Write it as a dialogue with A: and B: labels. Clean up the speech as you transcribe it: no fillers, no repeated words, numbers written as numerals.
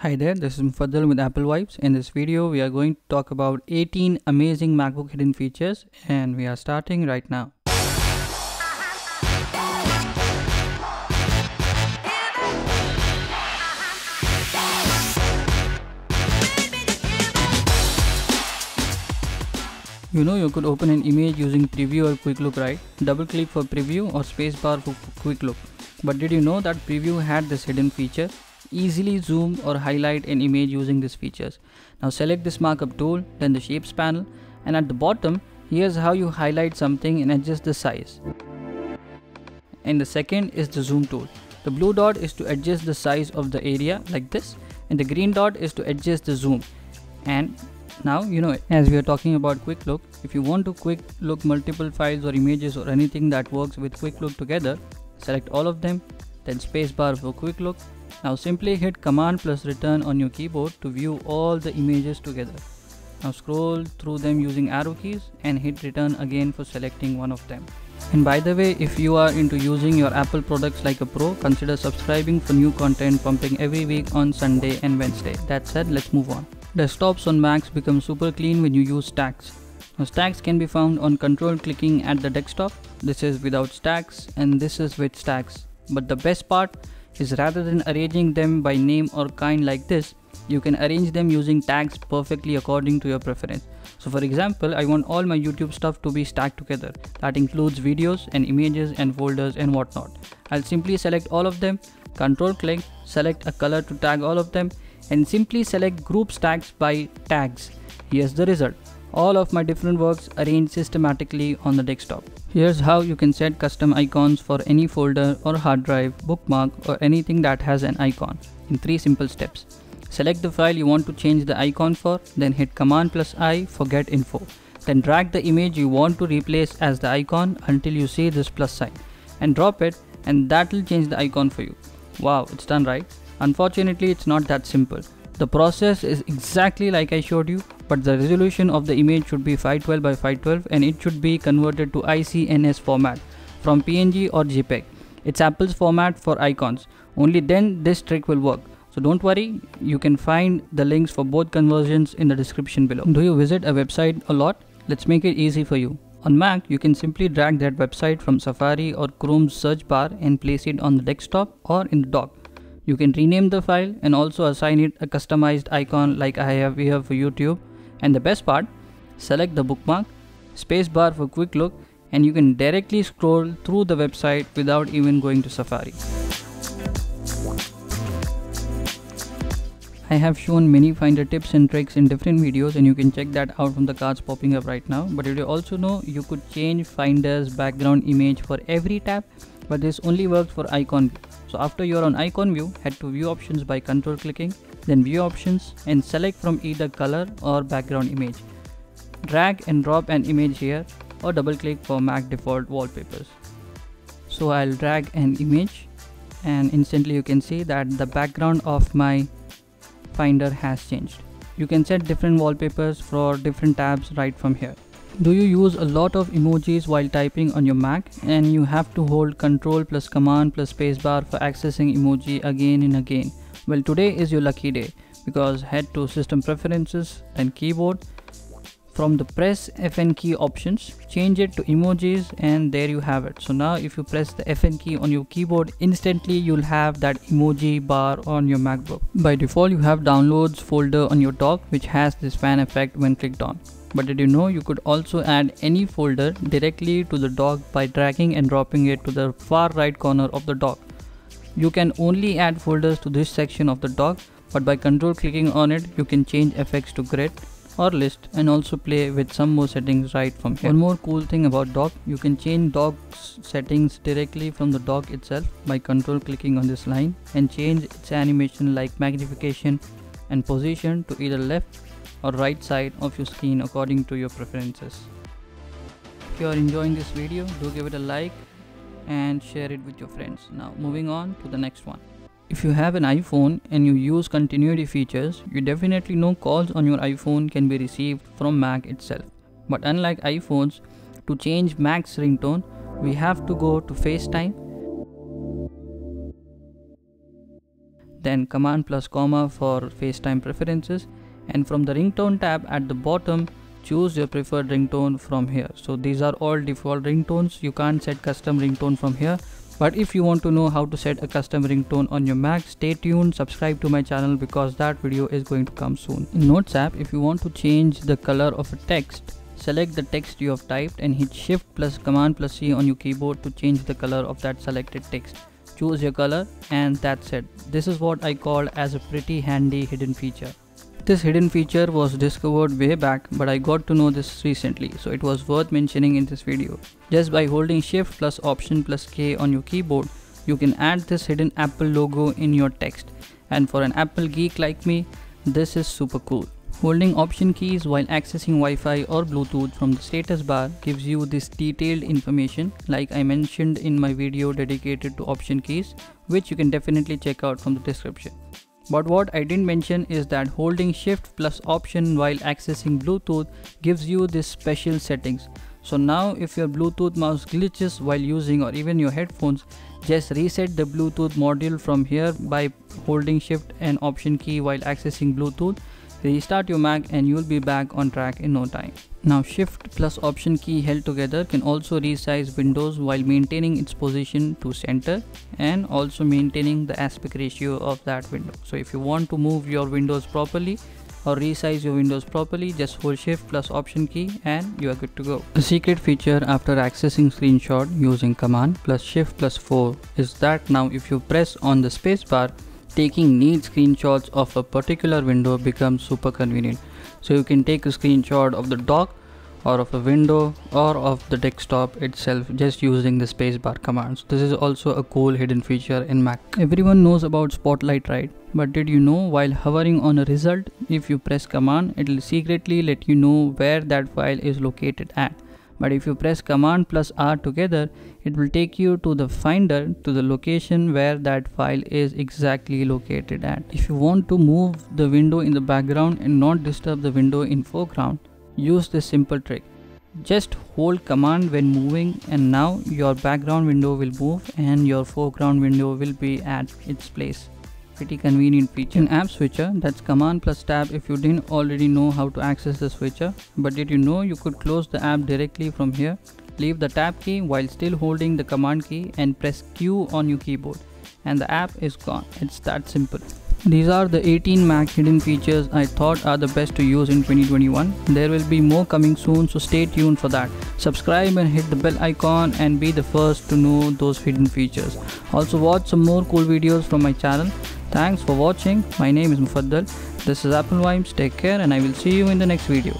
A: Hi there, this is Mufaddal with Apple Vibes. In this video, we are going to talk about 18 amazing MacBook hidden features, and we are starting right now. You know you could open an image using preview or quick look, right? Double click for preview or spacebar for quick look. But did you know that preview had this hidden feature? Easily zoom or highlight an image using these features. Now select this markup tool, then the shapes panel, and at the bottom, here's how you highlight something and adjust the size. And the second is the zoom tool. The blue dot is to adjust the size of the area like this, and the green dot is to adjust the zoom. And now you know it. As we are talking about quick look, if you want to quick look multiple files or images or anything that works with quick look together, select all of them, then spacebar for quick look. Now simply hit Command plus Return on your keyboard to view all the images together. Now scroll through them using arrow keys and hit Return again for selecting one of them. And by the way, if you are into using your Apple products like a pro, consider subscribing for new content pumping every week on Sunday and Wednesday. That said, let's move on. Desktops on Macs become super clean when you use stacks. Now stacks can be found on control clicking at the desktop. This is without stacks and this is with stacks. But the best part is rather than arranging them by name or kind like this, you can arrange them using tags perfectly according to your preference. So for example, I want all my YouTube stuff to be stacked together. That includes videos and images and folders and whatnot. I'll simply select all of them, control click, select a color to tag all of them, and simply select group stacks by tags. Here's the result. All of my different works arranged systematically on the desktop. Here's how you can set custom icons for any folder or hard drive, bookmark, or anything that has an icon in 3 simple steps. Select the file you want to change the icon for, then hit Command plus I for get info. Then drag the image you want to replace as the icon until you see this plus sign and drop it, and that will change the icon for you. Wow, it's done, right? Unfortunately, it's not that simple. The process is exactly like I showed you, but the resolution of the image should be 512 by 512 and it should be converted to ICNS format from PNG or JPEG. It's Apple's format for icons. Only then this trick will work. So don't worry, you can find the links for both conversions in the description below. Do you visit a website a lot? Let's make it easy for you. On Mac, you can simply drag that website from Safari or Chrome's search bar and place it on the desktop or in the dock. You can rename the file and also assign it a customized icon like I have here for YouTube. And the best part, select the bookmark, spacebar for quick look, and you can directly scroll through the website without even going to Safari. I have shown many Finder tips and tricks in different videos and you can check that out from the cards popping up right now. But did you also know you could change Finder's background image for every tab? But this only works for icon view. So after you're on icon view, head to view options by control clicking, then view options and select from either color or background image. Drag and drop an image here or double click for Mac default wallpapers. So I'll drag an image and instantly you can see that the background of my Finder has changed. You can set different wallpapers for different tabs right from here. Do you use a lot of emojis while typing on your Mac and you have to hold Ctrl plus Command plus spacebar for accessing emoji again and again? Well, today is your lucky day because head to System Preferences and Keyboard. From the press FN key options, change it to emojis and there you have it. So now if you press the FN key on your keyboard, instantly you'll have that emoji bar on your MacBook. By default, you have downloads folder on your dock which has this fan effect when clicked on. But did you know you could also add any folder directly to the dock by dragging and dropping it to the far right corner of the dock? You can only add folders to this section of the dock, but by control clicking on it, you can change effects to grid or list and also play with some more settings right from here. One more cool thing about dock, you can change dock's settings directly from the dock itself by control clicking on this line and change its animation like magnification and position to either left or right side of your screen according to your preferences. If you are enjoying this video, do give it a like and share it with your friends. Now moving on to the next one. If you have an iPhone and you use continuity features, you definitely know calls on your iPhone can be received from Mac itself. But unlike iPhones, to change Mac's ringtone, we have to go to FaceTime then Command plus comma for FaceTime preferences, and from the ringtone tab at the bottom, choose your preferred ringtone from here. So these are all default ringtones. You can't set custom ringtone from here. But if you want to know how to set a custom ringtone on your Mac, stay tuned, subscribe to my channel because that video is going to come soon. In Notes app, if you want to change the color of a text, select the text you have typed and hit Shift plus Command plus C on your keyboard to change the color of that selected text. Choose your color and that's it. This is what I call as a pretty handy hidden feature. This hidden feature was discovered way back, but I got to know this recently, so it was worth mentioning in this video. Just by holding Shift plus Option plus K on your keyboard, you can add this hidden Apple logo in your text. And for an Apple geek like me, this is super cool. Holding Option keys while accessing Wi-Fi or Bluetooth from the status bar gives you this detailed information like I mentioned in my video dedicated to Option keys, which you can definitely check out from the description. But what I didn't mention is that holding Shift plus Option while accessing Bluetooth gives you this special settings. So now if your Bluetooth mouse glitches while using or even your headphones, just reset the Bluetooth module from here by holding Shift and Option key while accessing Bluetooth. Restart your Mac and you'll be back on track in no time. Now Shift plus Option key held together can also resize windows while maintaining its position to center and also maintaining the aspect ratio of that window. So if you want to move your windows properly or resize your windows properly, just hold Shift plus Option key and you are good to go. The secret feature after accessing screenshot using Command plus Shift plus 4 is that now if you press on the spacebar, taking neat screenshots of a particular window becomes super convenient. So you can take a screenshot of the dock or of a window or of the desktop itself just using the spacebar command. So this is also a cool hidden feature in Mac. Everyone knows about Spotlight, right? But did you know while hovering on a result, if you press Command, it will secretly let you know where that file is located at. But if you press Command plus R together, it will take you to the Finder to the location where that file is exactly located at. If you want to move the window in the background and not disturb the window in foreground, use this simple trick. Just hold Command when moving and now your background window will move and your foreground window will be at its place. Pretty convenient feature. In App Switcher, that's Command plus Tab if you didn't already know how to access the switcher. But did you know you could close the app directly from here? Leave the Tab key while still holding the Command key and press Q on your keyboard and the app is gone. It's that simple. These are the 18 Mac hidden features I thought are the best to use in 2021. There will be more coming soon, so stay tuned for that. Subscribe and hit the bell icon and be the first to know those hidden features. Also watch some more cool videos from my channel. Thanks for watching. My name is Mufaddal. This is Apple Vibes. Take care and I will see you in the next video.